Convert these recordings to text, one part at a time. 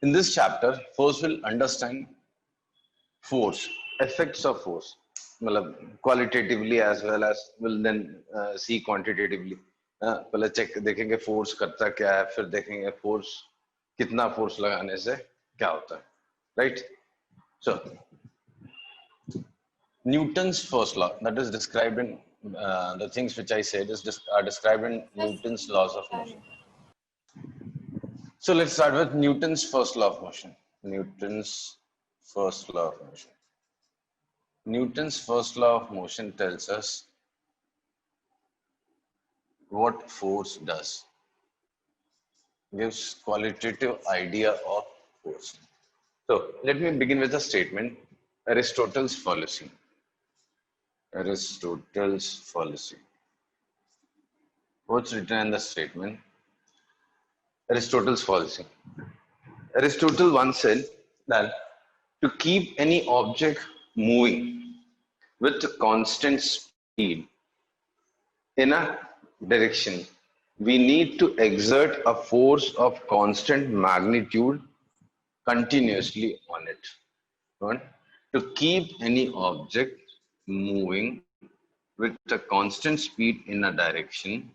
In this chapter, first we'll understand force, effects of force, मतलब qualitatively as well as we'll then see quantitatively. पहले check देखेंगे force करता क्या है, फिर देखेंगे फोर्स कितना फोर्स लगाने से क्या होता है, right? So Newton's first law, that is described in the things which I said are described in Newton's laws of motion. So let's start with Newton's first law of motion. Newton's first law of motion. Newton's first law of motion tells us what force does. Gives qualitative idea of force. So let me begin with a statement. Aristotle's fallacy. Aristotle's fallacy. What's written in the statement? Aristotle's fallacy. Aristotle once said that to keep any object moving with constant speed in a direction, we need to exert a force of constant magnitude continuously on it. Right? To keep any object moving with a constant speed in a direction,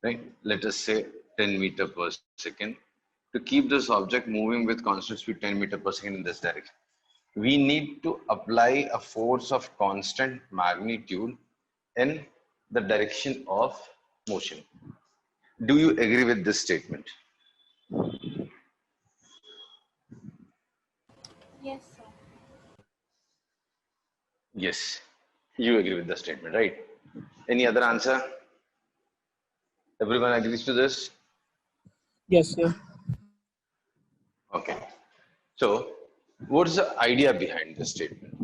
right? Let us say 10 meter per second. To keep this object moving with constant speed 10 meter per second in this direction, we need to apply a force of constant magnitude in the direction of motion. Do you agree with this statement? Yes, sir. Yes, you agree with the statement, right? Any other answer? Everyone agrees to this? Yes, sir. Okay. So, what's the idea behind this statement?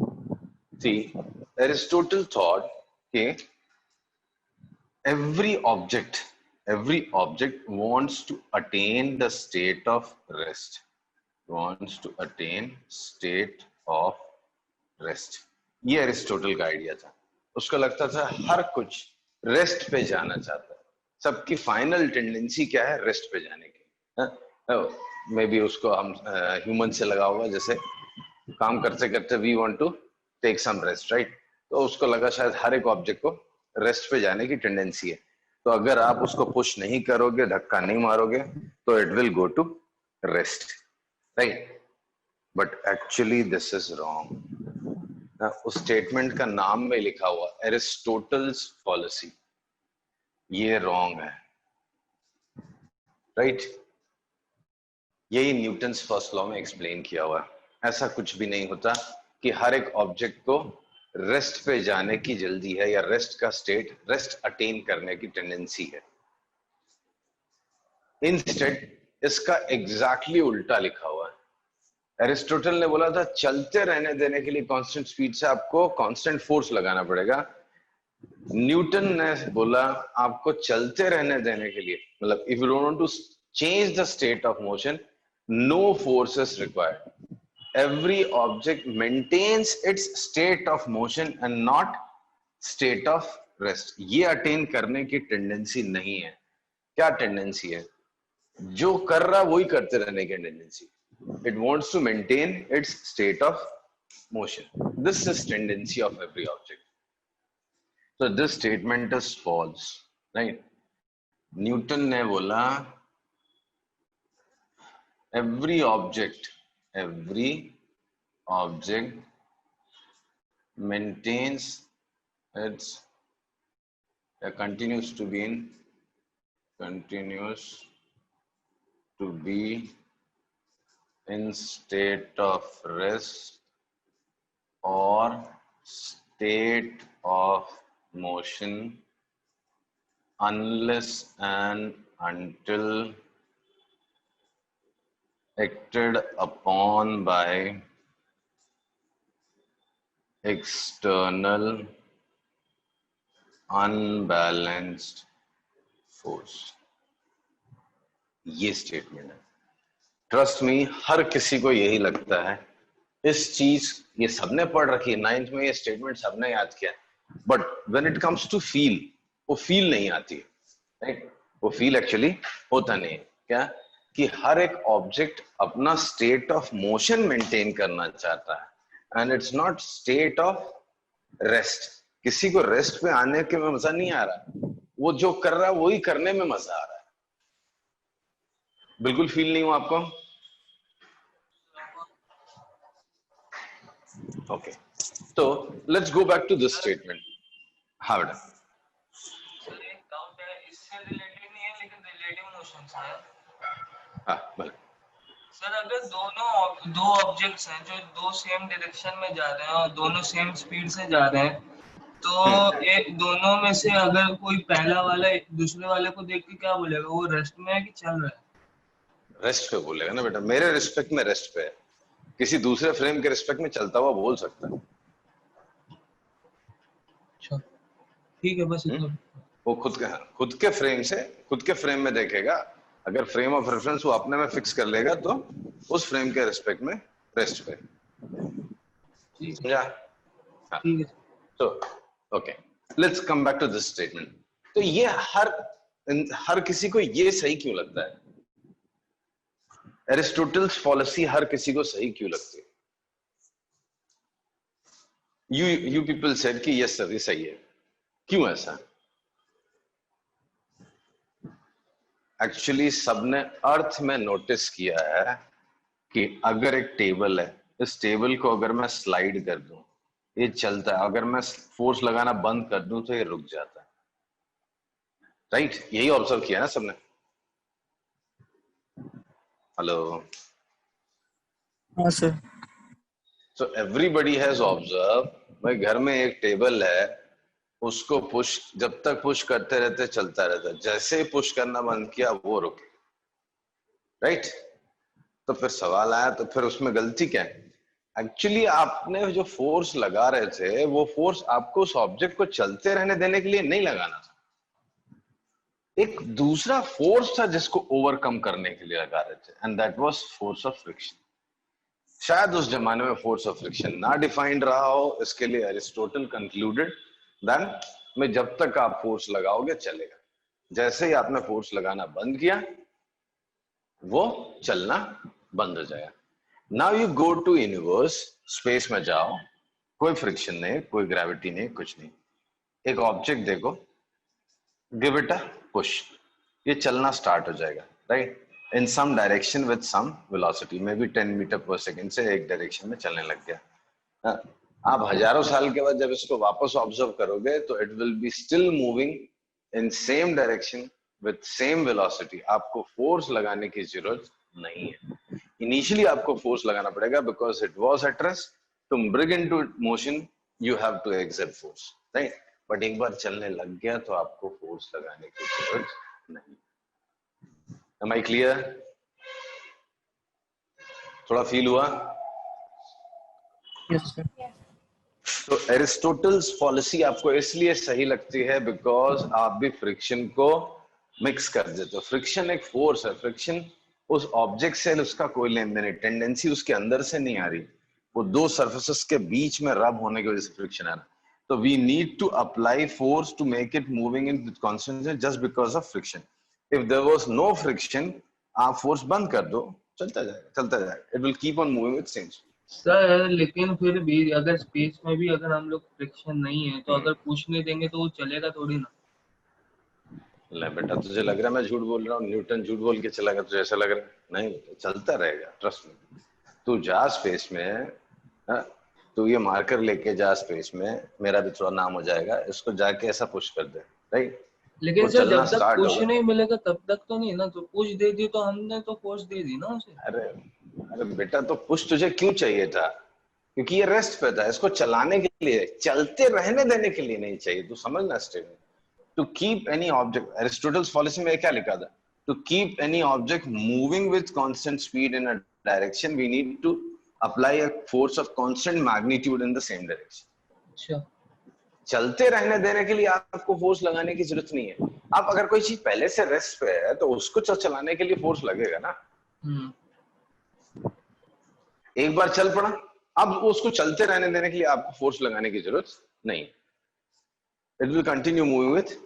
See, Aristotle thought, okay, every object wants to attain the state of rest. Wants to attain state of rest. ये Aristotle का idea था. उसको लगता था हर कुछ rest पे जाना चाहता है. सबकी फाइनल टेंडेंसी क्या है? रेस्ट पे जाने की. मे बी उसको हम ह्यूमन से लगा होगा, जैसे काम करते करते we want to take some rest, right? तो उसको लगा शायद हर एक ऑब्जेक्ट को रेस्ट पे जाने की टेंडेंसी है. तो अगर आप उसको पुश नहीं करोगे, धक्का नहीं मारोगे, तो it will go to rest, right? But actually this is wrong. उस स्टेटमेंट का नाम में लिखा हुआ एरिस्टोटल्स फॉलिसी, ये रॉन्ग है, राइट? यही न्यूटन्स फर्स्ट लॉ में एक्सप्लेन किया हुआ है. ऐसा कुछ भी नहीं होता कि हर एक ऑब्जेक्ट को रेस्ट पे जाने की जल्दी है या रेस्ट का स्टेट, रेस्ट अटेन करने की टेंडेंसी है. इंस्टेड इसका एग्जैक्टली उल्टा लिखा हुआ है. एरिस्टोटल ने बोला था चलते रहने देने के लिए कांस्टेंट स्पीड से आपको कांस्टेंट फोर्स लगाना पड़ेगा. न्यूटन ने बोला आपको चलते रहने देने के लिए, मतलब if you don't want to change the state of motion, no force is required. Every object maintains its state of motion and not state of rest. ये अटेन करने की टेंडेंसी नहीं है. क्या टेंडेंसी है? जो कर रहा वही करते रहने की tendency. It wants to maintain its state of motion. This is tendency of every object. So this statement is false, right? Newton ने बोला every object maintains its continues to be in state of rest or state of motion unless and until acted upon by external unbalanced force. ये statement है. Trust me, हर किसी को यही लगता है. इस चीज ये सबने पढ़ रखी है, 9th में ये स्टेटमेंट सबने याद किया, but when it comes to feel, वो फील नहीं आती, राइट? वो फील एक्चुअली होता नहीं है. क्या कि हर एक ऑब्जेक्ट अपना स्टेट ऑफ मोशन मेंटेन करना चाहता है and it's not state of rest. किसी को रेस्ट पे आने के में मजा नहीं आ रहा, वो जो कर रहा है वही करने में मजा आ रहा है। बिल्कुल फील नहीं हुआ आपको? ओके, तो let's go back to this statement. हाँ बेटा। सर एक डाउट है, इससे रिलेटेड नहीं है लेकिन रिलेटिव मोशंस है। हाँ बोले। सर अगर दो ऑब्जेक्ट्स हैं जो दो सेम डायरेक्शन में जा रहे हैं और दोनों सेम स्पीड से जा रहे हैं, तो एक दोनों में से अगर कोई पहला वाला दूसरे वाले को देख के क्या बोलेगा, वो रेस्ट में है कि चल रहा है? रेस्ट पे बोलेगा ना बेटा, मेरे रिस्पेक्ट में रेस्ट पे है, किसी दूसरे फ्रेम के रिस्पेक्ट में चलता हुआ बोल सकता है। अच्छा ठीक है, बस इतना। वो खुद के फ्रेम में देखेगा। अगर फ्रेम ऑफ रेफरेंस वो अपने में फिक्स कर लेगा तो उस फ्रेम के रिस्पेक्ट में रेस्ट पे। ठीक समझा? हाँ। है। तो okay, let's come back to this statement. तो ये हर किसी को ये सही क्यों लगता है? एरिस्टोटल्स पॉलिसी हर किसी को सही क्यों लगती है? यू पीपल सेड कि यस सर ये सही है। क्यों ऐसा? एक्चुअली सबने अर्थ में नोटिस किया है कि अगर एक टेबल है, इस टेबल को अगर मैं स्लाइड कर दूं ये चलता है, अगर मैं फोर्स लगाना बंद कर दूं तो ये रुक जाता है। राइट? यही ऑब्जर्व किया ना सबने? हेलो। हाँ sir. So everybody has observe, भाई घर में एक टेबल है, उसको पुश जब तक पुश करते रहते चलता रहता है, जैसे ही पुश करना बंद किया वो रुके। राइट? तो फिर सवाल आया, तो फिर उसमें गलती क्या है? एक्चुअली आपने जो फोर्स लगा रहे थे वो फोर्स आपको उस ऑब्जेक्ट को चलते रहने देने के लिए नहीं लगाना था, एक दूसरा फोर्स था जिसको ओवरकम करने के लिए लगा रहे थे, and that was force of friction. शायद उस जमाने में फोर्स ऑफ फ्रिक्शन ना डिफाइंड रहा हो, इसके लिए अरिस्टोटल कंक्लूडेड दैट में जब तक आप फोर्स लगाओगे चलेगा, जैसे ही आपने फोर्स लगाना बंद किया वो चलना बंद हो जाएगा। Now you go to universe, space में जाओ, कोई फ्रिक्शन नहीं, कोई ग्रेविटी नहीं, कुछ नहीं, एक ऑब्जेक्ट देखो, गिव इट अ पुश, ये चलना स्टार्ट हो जाएगा। Right? In some direction with some velocity, may be 10 metre पर सेकंड से एक डायरेक्शन में चलने लग गया। आप हजारों साल के बाद जब इसको वापस ऑब्जर्व करोगे तो it will be still moving in same direction with same velocity. आपको फोर्स लगाने की जरूरत नहीं है। इनिशियली आपको फोर्स लगाना पड़ेगा because it was at rest. To bring into motion you have to exert force. Right? But एक बार चलने लग गया तो आपको फोर्स लगाने की जरूरत नहीं। Am I clear? थोड़ा फील हुआ? Yes sir. तो एरिस्टोटल्स पॉलिसी आपको इसलिए सही लगती है बिकॉज आप भी फ्रिक्शन को मिक्स कर देते हो। फ्रिक्शन एक फोर्स है, फ्रिक्शन उस ऑब्जेक्ट से उसका कोई लेन देन नहीं, टेंडेंसी उसके अंदर से नहीं आ रही, वो दो सर्फेसेस के बीच में रब होने की वजह से फ्रिक्शन आ रहा है। तो we need to apply force to make it moving in constant just because of friction. If there was no friction, आप फोर्स बंद कर दो, चलता जाएगा, it will keep on moving with same speed. Sir लेकिन फिर भी अगर स्पेस में भी अगर हम लोग फ्रिक्शन नहीं है तो अगर पुश नहीं देंगे तो वो चलेगा थोड़ी ना। ले बेटा, तुझे लग रहा है मैं झूठ बोल रहा हूँ? न्यूटन झूठ बोल के चला गया, तुझे ऐसा लग रहा है? नहीं बेटा, चलता रहेगा, ट्रस्ट में। तू जा स्पेस में, हाँ? तू ये मार्कर लेके जा स्पेस में, मेरा भी थोड़ा नाम हो जाएगा, इसको जाके ऐसा पुश कर दे। राइट? लेकिन वो सर चलना जब तक स्टार्ट पुश होगा। नहीं मिलेगा तब तक तो नहीं ना, तो पुश दे दी तो हमने तो फोर्स दे दी ना उसे। अरे अरे बेटा, तो पुश तुझे क्यों चाहिए था? क्योंकि ये रेस्ट पे था, इसको चलाने के लिए, चलते रहने देने के लिए नहीं चाहिए। तू समझना statement. To keep any object, Aristotle's policy में क्या लिखा था? To keep any object moving with constant speed in a direction, we need to apply a force of constant magnitude in the same direction. अच्छा। चलते रहने देने के लिए आपको फोर्स लगाने की जरूरत नहीं है। आप अगर कोई चीज पहले से रेस्ट पे है तो उसको चलाने के लिए फोर्स लगेगा ना। एक बार चल पड़ा, अब उसको चलते रहने देने के लिए आपको फोर्स लगाने की जरूरत नहीं। It will continue moving with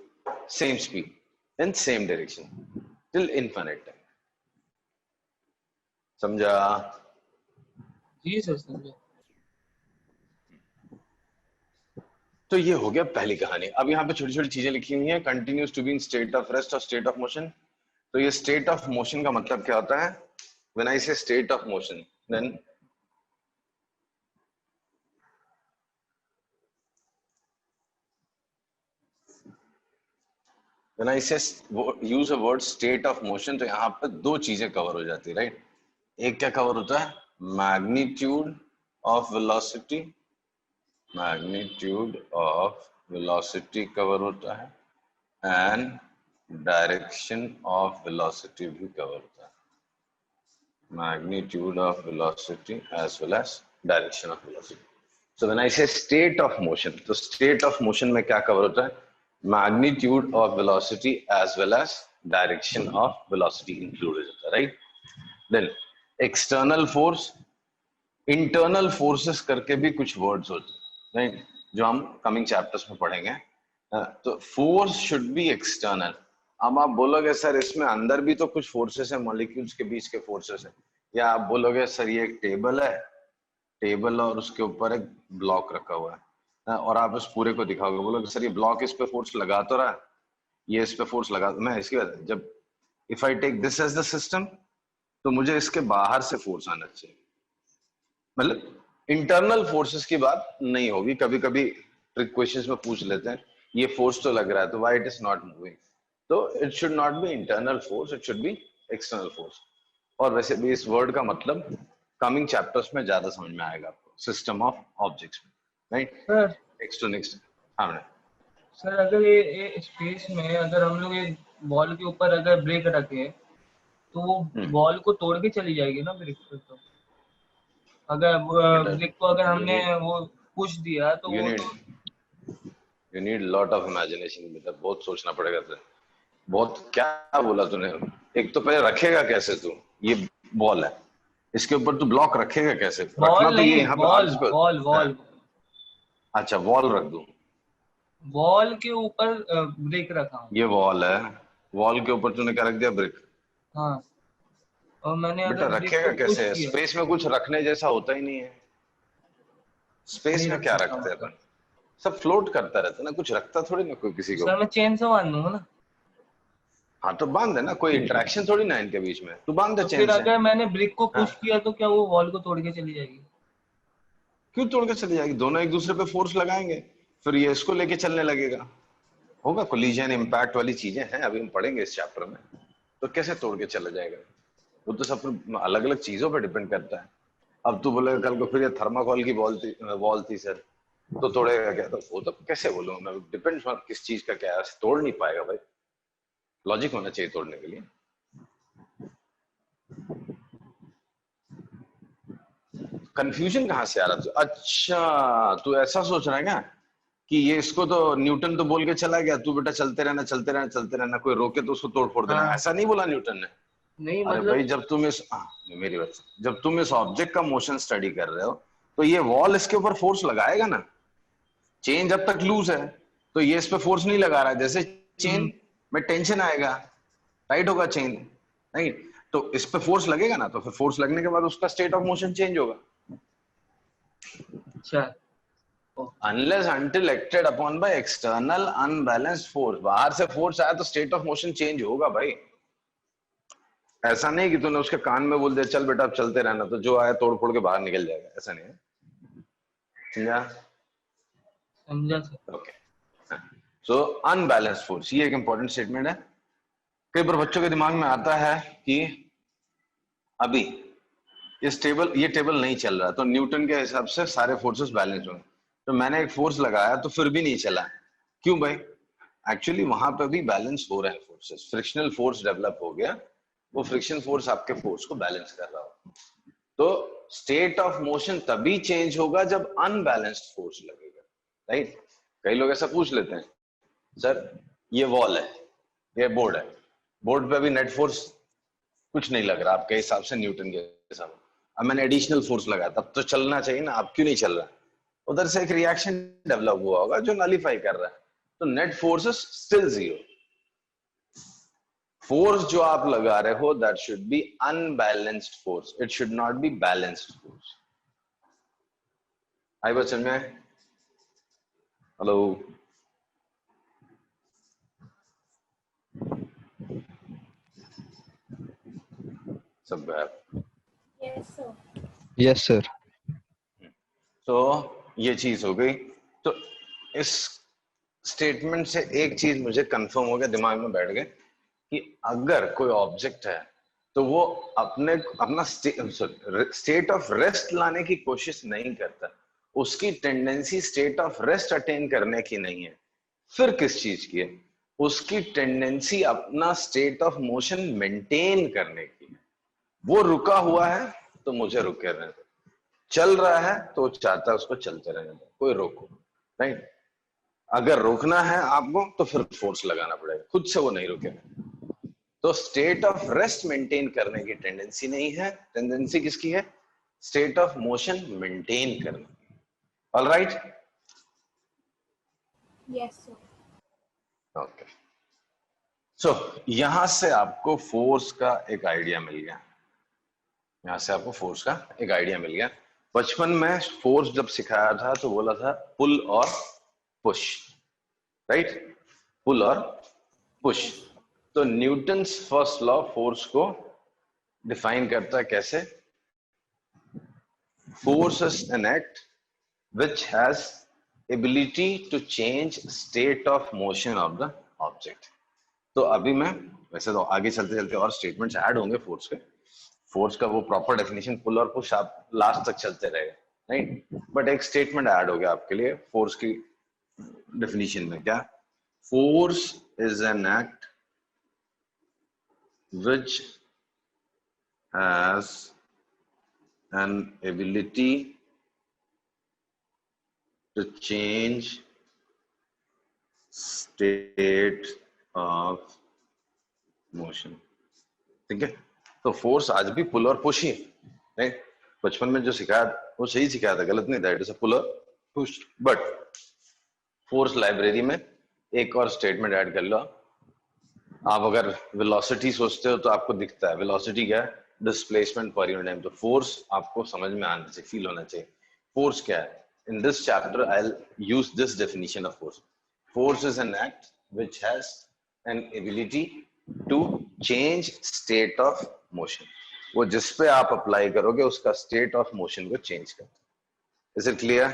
same speed in same direction till infinite time. समझा? जी सर समझे। तो ये हो गया पहली कहानी। अब यहाँ पे छोटी छोटी चीजें लिखी हुई हैं, continues to be in state of rest और स्टेट ऑफ मोशन। तो ये स्टेट ऑफ मोशन का मतलब क्या होता है? When I say state of motion, then when I say use a word state of motion, तो यहाँ पे दो चीजें कवर हो जाती है, राइट? एक क्या कवर होता है? Magnitude of velocity, magnitude of velocity cover होता है, एंड डायरेक्शन ऑफ वेलोसिटी भी कवर होता है। Magnitude of velocity as well as direction of velocity. So when I say state of motion, तो state of motion में क्या cover होता है? Magnitude of velocity as well as direction of velocity include हो जाता है, right? Then external force, internal forces करके भी कुछ words होते हैं, right? जो हम coming chapters में पढ़ेंगे। तो force should be external। अब आप बोलोगे सर इसमें अंदर भी तो कुछ फोर्सेस है, मॉलिक्यूल्स के बीच के फोर्सेस है, या आप बोलोगे सर ये एक टेबल है, टेबल और उसके ऊपर एक ब्लॉक रखा हुआ है, और आप उस पूरे को दिखाओगे, बोलोगे सर ये ब्लॉक इस पे फोर्स लगा तो रहा है, ये इस पे फोर्स लगा। मैं इसकी बात, जब if I take this as the system, तो मुझे इसके बाहर से फोर्स आना चाहिए, मतलब इंटरनल फोर्सेस की बात नहीं होगी। कभी कभी ट्रिक क्वेश्चंस में पूछ लेते हैं ये फोर्स तो लग रहा है तो why it is not moving, तो it should not be internal force, it should be external force. और वैसे भी इस वर्ड का मतलब कमिंग चैप्टर्स में ज्यादा समझ में आएगा आपको, सिस्टम ऑफ ऑब्जेक्ट्स में, right? Sir next to next. हाँ सर अगर ये स्पेस में अगर हम लोग एक बॉल के ऊपर अगर ब्रेक रखे तो वो बॉल को तोड़ के चली जाएगी ना ब्रेक पे। तो अगर ब्रेक को अगर हमने वो पुश दिया तो यू वो नीड तो you need lot of imagination, मतलब बहुत सोचना पड़ेगा तुझे। बहुत क्या बोला तूने? एक तो पहले रखेगा कैसे तू? ये बॉल है, इसके ऊपर तू ब्लॉक रखेगा कैसे? रखना बॉल तो ये नहीं, यहाँ पे बॉल आर्च पे। बॉल हाँ, बॉल अच्छा वॉल रख दूं? बॉल के ऊपर ब्रेक रखा हूँ। ये वॉल है, वॉल के ऊपर तूने क्या रख दिया? ब्रिक। हाँ, और मैंने बेटा अगर ब्रेक रखेगा को पुश कैसे? किया स्पेस में कुछ रखने जैसा होता ही नहीं है। स्पेस नहीं में रख क्या सकता रखते हैं मतलब। अपन? सब फ्लोट करता रहता है ना, कुछ रखता थोड़ी ना कोई किसी तो को। सर मैं चेन से बांध दूंगा ना। हाँ तो बांध देना, कोई इंटरेक्शन थोड़ी ना है इनके बीच में, तू बांध दे तो चेन फिर से। अगर मैंने ब्रेक को हाँ, पुश किया तो क्या वो वॉल को तोड़ के चली जाएगी? क्यों तोड़ के चली जाएगी? दोनों एक दूसरे पे फोर्स लगाएंगे, फिर ये इसको लेके चलने लगेगा, होगा कोलिजन इम्पैक्ट वाली चीजें हैं, अभी हम पढ़ेंगे इस चैप्टर में। तो कैसे तोड़ के चला जाएगा? वो तो सब अलग अलग चीजों पर डिपेंड करता है। अब तू बोलेगा कल को फिर ये थर्माकोल की वॉल थी सर, तो तोड़ेगा क्या? तो वो तो कैसे बोलूंगा मैं, डिपेंड्स ऑन किस चीज का क्या है, तोड़ नहीं पाएगा भाई, लॉजिक होना चाहिए तोड़ने के लिए। कंफ्यूजन कहाँ से आ रहा था? अच्छा तू ऐसा सोच रहा है क्या कि ये इसको तो न्यूटन तो बोल के चला गया, तू बेटा चलते रहना चलते रहना चलते रहना, कोई रोके तो उसको तोड़ फोड़ देना, हाँ ऐसा नहीं बोला न्यूटन ने। नहीं अरे भाई मतलब जब तुम इस मेरी बात सुन। जब तुम इस ऑब्जेक्ट का मोशन स्टडी कर रहे हो, तो ये वॉल इसके ऊपर फोर्स लगाएगा ना। चेन जब तक लूज है तो ये इस पे फोर्स नहीं लगा रहा है, जैसे चेन में टेंशन आएगा टाइट होगा चेन, नहीं तो इस पे फोर्स लगेगा ना, तो फिर फोर्स लगने के बाद उसका स्टेट ऑफ मोशन चेंज होगा। अच्छा unless until acted upon by external unbalanced force, बाहर से फोर्स आया तो स्टेट ऑफ मोशन चेंज होगा भाई। ऐसा नहीं कि तूने उसके कान में बोल दिया चल बेटा अब चलते रहना, तो जो आया तोड़ फोड़ के बाहर निकल जाएगा, ऐसा नहीं है। समझा? समझा सर। ओके, सो अनबैलेंस्ड फोर्स, ये एक इंपॉर्टेंट स्टेटमेंट है। कई बार बच्चों के दिमाग में आता है कि अभी ये टेबल नहीं चल रहा, तो न्यूटन के हिसाब से सारे फोर्सेस बैलेंस होंगे, तो मैंने एक फोर्स लगाया तो फिर भी नहीं चला, क्यों भाई? एक्चुअली वहां पे भी बैलेंस हो रहे हैं फोर्सेस, फ्रिक्शनल फोर्स डेवलप हो गया, वो फ्रिक्शन फोर्स आपके फोर्स को बैलेंस कर रहा हो। तो स्टेट ऑफ मोशन तभी चेंज होगा जब अनबैलेंस्ड फोर्स लगेगा, राइट? कई लोग ऐसा पूछ लेते हैं सर ये वॉल है, ये बोर्ड है, बोर्ड पे अभी नेट फोर्स कुछ नहीं लग रहा आपके हिसाब से न्यूटन के हिसाब से, अब मैंने एडिशनल फोर्स लगाया तब तो चलना चाहिए ना, अब क्यों नहीं चल रहा? उधर से एक रिएक्शन डेवलप हुआ होगा जो नलीफाई कर रहा है, तो net force is still zero. Force जो आप लगा रहे हो that should be unbalanced force, it should not be balanced force. आई बात समझ में? हेलो, सब Yes, sir. Yes, sir. तो ये चीज हो गई। तो इस स्टेटमेंट से एक चीज मुझे कंफर्म हो गया, दिमाग में बैठ गए कि अगर कोई ऑब्जेक्ट है तो वो अपना स्टेट ऑफ रेस्ट लाने की कोशिश नहीं करता, उसकी tendency state of rest attain करने की नहीं है, फिर किस चीज की है? उसकी टेंडेंसी अपना स्टेट ऑफ मोशन मेंटेन करने की है। वो रुका हुआ है तो मुझे रुके रहने दो, चल रहा है तो चाहता है उसको चलते रहने दो, कोई रोको, राइट? अगर रोकना है आपको तो फिर फोर्स लगाना पड़ेगा, खुद से वो नहीं रुकेगा। तो स्टेट ऑफ रेस्ट मेंटेन करने की टेंडेंसी नहीं है, टेंडेंसी किसकी है? स्टेट ऑफ मोशन मेंटेन करने की। All right? Yes, sir. Okay, so यहां से आपको फोर्स का एक आइडिया मिल गया, यहां से आपको फोर्स का एक आइडिया मिल गया। बचपन में फोर्स जब सिखाया था तो बोला था पुल और पुश, राइट? पुल और पुश। तो न्यूटन्स फर्स्ट लॉ फोर्स को डिफाइन करता है कैसे? Force is an act which has ability to change state of motion of the object। तो अभी मैं वैसे तो आगे चलते चलते और स्टेटमेंट्स ऐड होंगे फोर्स के, फोर्स का वो प्रॉपर डेफिनेशन पुल और पुश आप लास्ट तक चलते रहेगा, राइट? बट एक स्टेटमेंट ऐड हो गया आपके लिए फोर्स की डेफिनेशन में। क्या? Force is an act which has an ability to change state of motion। ठीक है? तो फोर्स आज भी पुल और पुश ही है, राइट? बचपन में जो सिखाया वो सही सिखाया था, गलत नहीं था, इट इज अ पुल और पुश। बट फोर्स लाइब्रेरी में एक और स्टेटमेंट ऐड कर लो आप। अगर वेलोसिटी सोचते हो तो आपको दिखता है वेलोसिटी क्या है? Displacement per unit time. तो फोर्स आपको समझ में आना चाहिए, फील होना चाहिए फोर्स क्या है। In this chapter, I'll use this definition of force. Force is an act which has an ability to change state of motion। वो जिस पे आप अप्लाई करोगे उसका स्टेट ऑफ मोशन को चेंज करता है। Is it clear?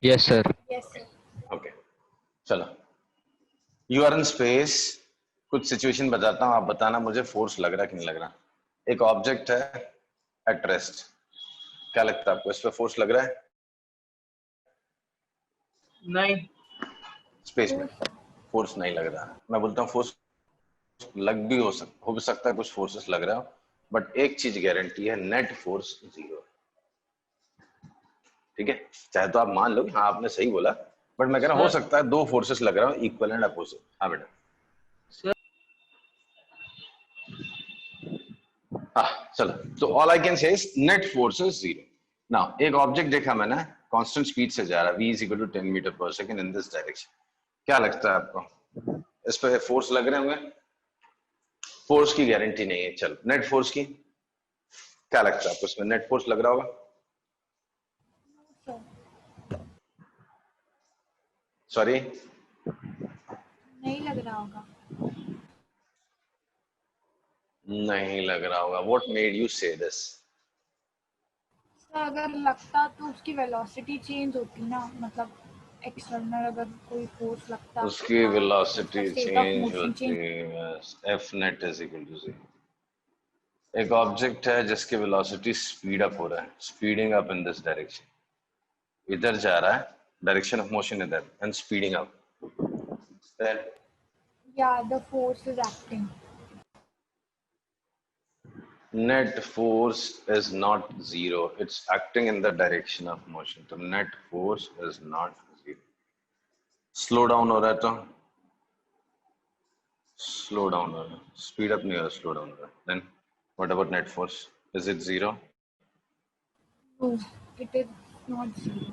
Yes, sir. Yes, sir. Okay, चलो। You are in space। कुछ सिचुएशन बताता हूँ, आप बताना मुझे फोर्स लग रहा है कि नहीं लग रहा। एक ऑब्जेक्ट है एट रेस्ट, क्या लगता है आपको, इस पे फोर्स लग रहा है? नहीं। स्पेस में फोर्स नहीं लग रहा। मैं बोलता हूँ फोर्स लग भी हो सकता है कुछ फोर्सेस लग रहा हो, बट एक चीज गारंटी है, नेट फोर्स जीरो। ठीक है? चाहे तो आप मान लो हाँ आपने सही बोला, बट मैं कह रहा हूँ हो सकता है दो फोर्सेस लग रहा हो इक्वल एंड अपोजिट। हाँ बेटा। हाँ चलो, तो all I can say is net force is zero. Now एक ऑब्जेक्ट देखा मैंने, कांस्टेंट स्पीड से जा रहा है, v is equal to 10 metre पर सेकंड इन दिस डायरेक्शन। क्या लगता है आपको, इस पे फोर्स लग रहे होंगे? फोर्स की गारंटी नहीं है। चलो नेट फोर्स की क्या लगता है आपको, इसमें नेट फोर्स लग रहा होगा? सॉरी, नहीं लग रहा होगा। नहीं लग रहा होगा। व्हाट मेड यू से दिस? सर अगर लगता तो उसकी वेलोसिटी चेंज होती ना, मतलब एक्सटर्नल अगर कोई फोर्स लगता उसकी velocity state of change motion होती चेंज। है, F net is equal to zero. एक ऑब्जेक्ट है जिसकी वेलोसिटी स्पीड अप हो रहा है, speeding up in this direction, इधर जा रहा है, डायरेक्शन ऑफ मोशन इधर एंड स्पीडिंग अप, देन या the force is acting. net force is not zero, it's acting in the direction of motion, तो net force is not zero। Slow down हो रहा है तो स्लो डाउन हो रहा है, स्पीड अप नहीं हो रहा, स्लो डाउन हो रहा है, then what about net force, is it zero? No, it is not zero।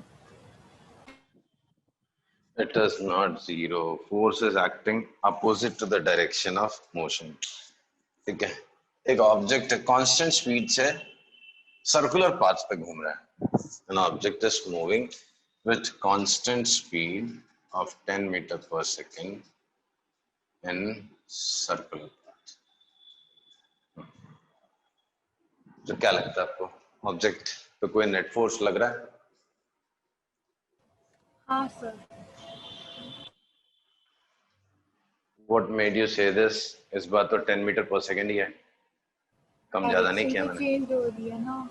It is not zero. Force is acting opposite to the direction of motion. ठीक है, एक ऑब्जेक्ट कांस्टेंट स्पीड से circular path पे घूम रहा है. An object is moving with constant speed of 10 meter per second in circular path. तो क्या लगता है आपको, ऑब्जेक्ट पे कोई नेट फोर्स लग रहा है? हाँ sir. What made you say this? इस बार तो 10 मीटर पर सेकंड ही है, कम ज्यादा नहीं किया मैंने. चेंज हो रही है ना.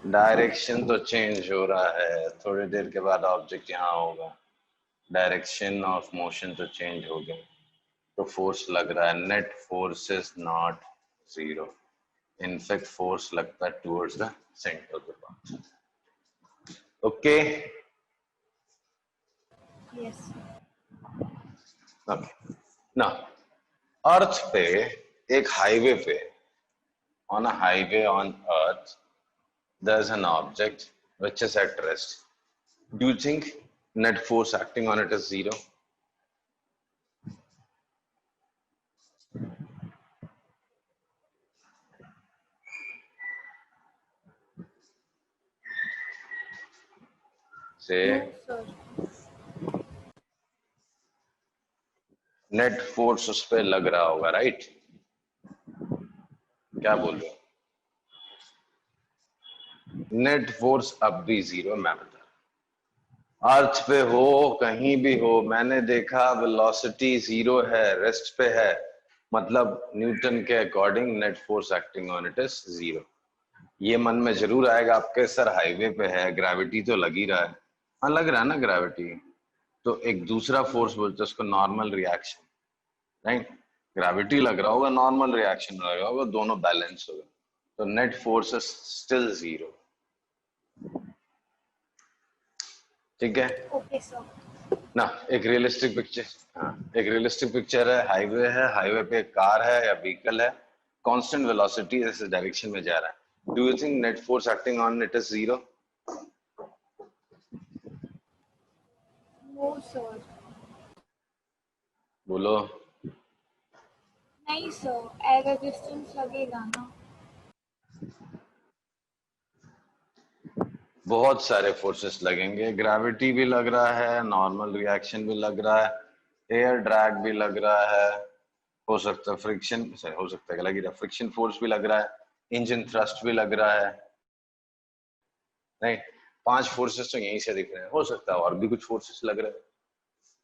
डायरेक्शन तो चेंज हो रहा है, थोड़ी देर के बाद ऑब्जेक्ट यहाँ होगा, डायरेक्शन ऑफ मोशन तो चेंज हो गया, तो फोर्स लग रहा है. Net force is not zero, in fact force लगता है towards the centre of the path. Okay. Yes. Okay. Now earth पे, एक हाईवे पे, on a highway on earth there's an object which is at rest. Do you think net force acting on it is zero? Say No, sir. net force उस पे लग रहा होगा, right? क्या बोल रहे हो? नेट फोर्स अब भी जीरो. मैं बता, अर्थ पे हो कहीं भी हो, मैंने देखा वेलोसिटी जीरो है, रेस्ट पे है, मतलब न्यूटन के according net force acting on it is zero. ये मन में जरूर आएगा आपके, सर हाईवे पे है, ग्रेविटी तो लग ही रहा है. हाँ लग रहा है ना ग्रेविटी, तो एक दूसरा फोर्स बोलते हैं उसको नॉर्मल रिएक्शन, राइट? ग्रेविटी लग रहा होगा, नॉर्मल रिएक्शन लग रहा होगा, दोनों बैलेंस होगा, तो net force is still zero. ठीक है ओके सर. ना. एक रियलिस्टिक पिक्चर, हाँ एक रियलिस्टिक पिक्चर है, हाईवे पे एक कार है या व्हीकल है, कांस्टेंट वेलोसिटी इस डायरेक्शन में जा रहा है. Do you think net force acting on it is zero? No sir. बोलो. नहीं सर, एयर रेजिस्टेंस लगेगा ना. बहुत सारे फोर्सेस लगेंगे, ग्रेविटी भी लग रहा है, नॉर्मल रिएक्शन भी लग रहा है, एयर ड्रैग भी लग रहा है, हो सकता है फ्रिक्शन, हो सकता है लग रहा है, फ्रिक्शन फोर्स भी लग रहा है, इंजन थ्रस्ट भी लग रहा है, नहीं? 5 फोर्सेस तो यहीं से दिख रहे हैं, हो सकता है और भी कुछ फोर्सेस लग रहे हैं,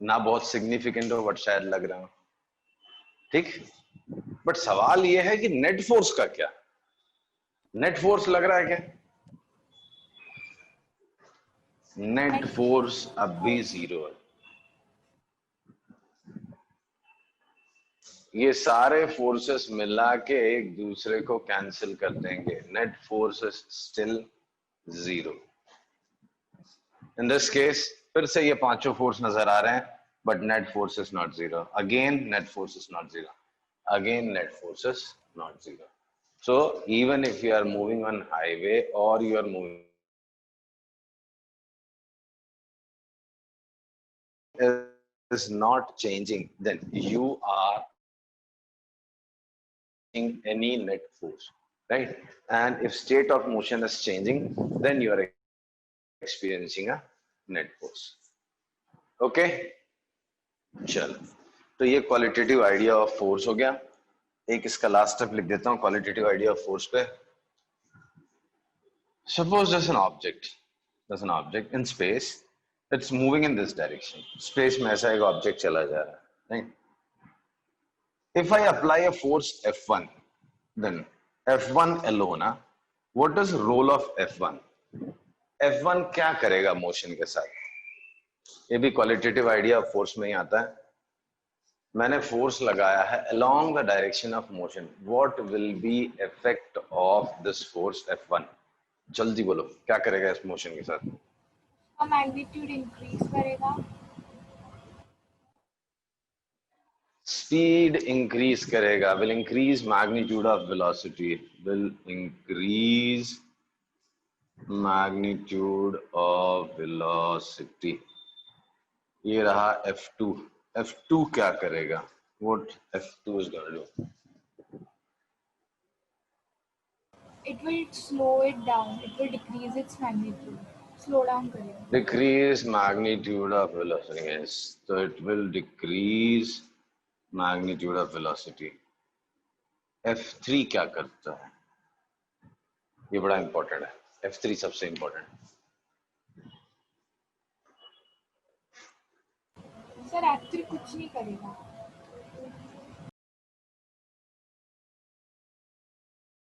ना बहुत सिग्निफिकेंट हो बट शायद लग रहा हो. ठीक, बट सवाल ये है कि नेट फोर्स का क्या? नेट फोर्स लग रहा है क्या? नेट फोर्स अब भी जीरो है. ये सारे फोर्सेस मिला के एक दूसरे को कैंसिल कर देंगे. Net force is still zero. In this case फिर से ये पांचों फोर्स नजर आ रहे हैं, but net force is not zero. Again net force is not zero. Again net force is not zero. So even if you are moving on highway or you are moving is not changing, then you are in any net force, right? And if state of motion is changing, then you are experiencing a net force. Okay, चलो, तो ये qualitative idea of force हो गया. एक इसका last step लिख देता हूं क्वालिटेटिव आइडिया ऑफ फोर्स पे. Suppose there's an object in space that's moving in this direction. Space में ऐसा एक ऑब्जेक्ट चला जा रहा है, right? If I apply a force F1, then F1 alone, what is role of F1? F1 क्या करेगा मोशन के साथ? ये भी क्वालिटेटिव आइडिया ऑफ फोर्स में ही आता है. मैंने फोर्स लगाया है along the direction of motion. What will be effect of this force F1? जल्दी बोलो, क्या करेगा इस मोशन के साथ? मैग्नीट्यूड इंक्रीज करेगा. स्पीड इंक्रीज करेगा. will increase magnitude of velocity. will increase magnitude of velocity. ये रहा F2. F2 क्या करेगा? What F2 is going to do? It will slow it down. It will decrease its magnitude. Slow down करेगा. Decrease magnitude of velocity. Yes, so it will decrease magnitude of velocity. F3 क्या करता है? ये बड़ा important है. F3 सबसे important. Sir actually कुछ नहीं करेगा.